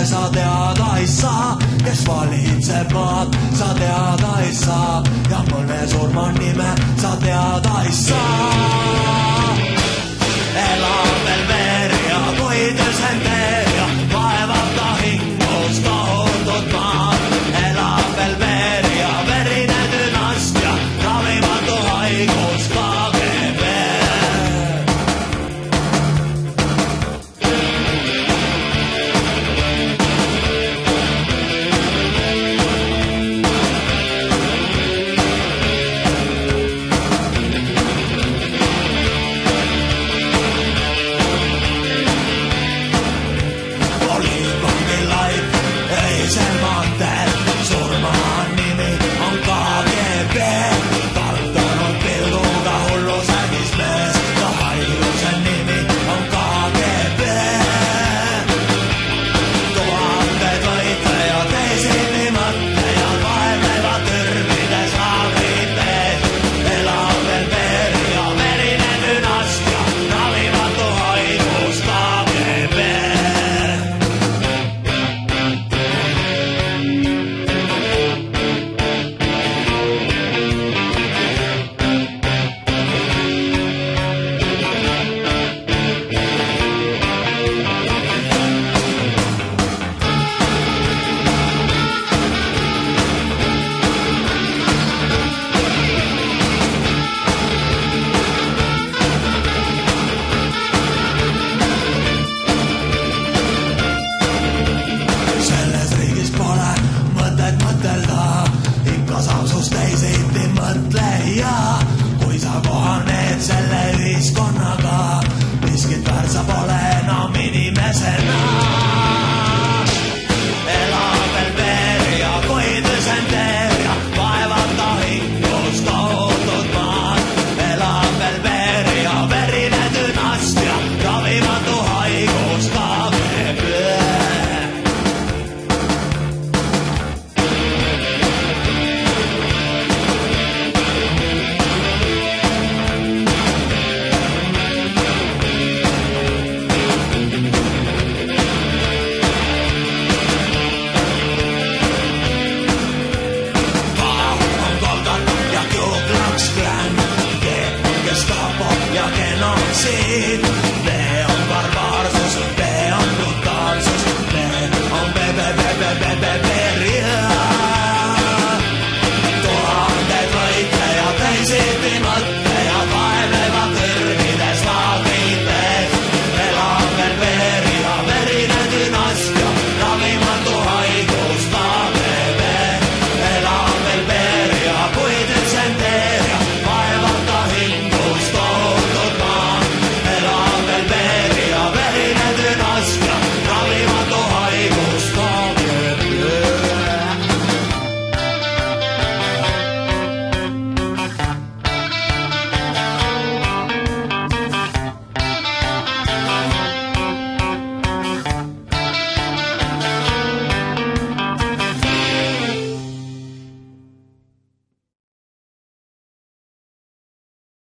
Sa teada ei saa, kes valitseb maad, sa teada ei saa ja mõne surma nime sa teada ei saa. Elab veel Veeria, koides Enderia, vaevab ta hingus kahurdud maad. Elab veel Veeria, verine dünastia, ravimatu haigus KGB. Teisiti mõtle ja kui sa kohaned selle ühiskonnaga, miskit väärsa pole enam inimese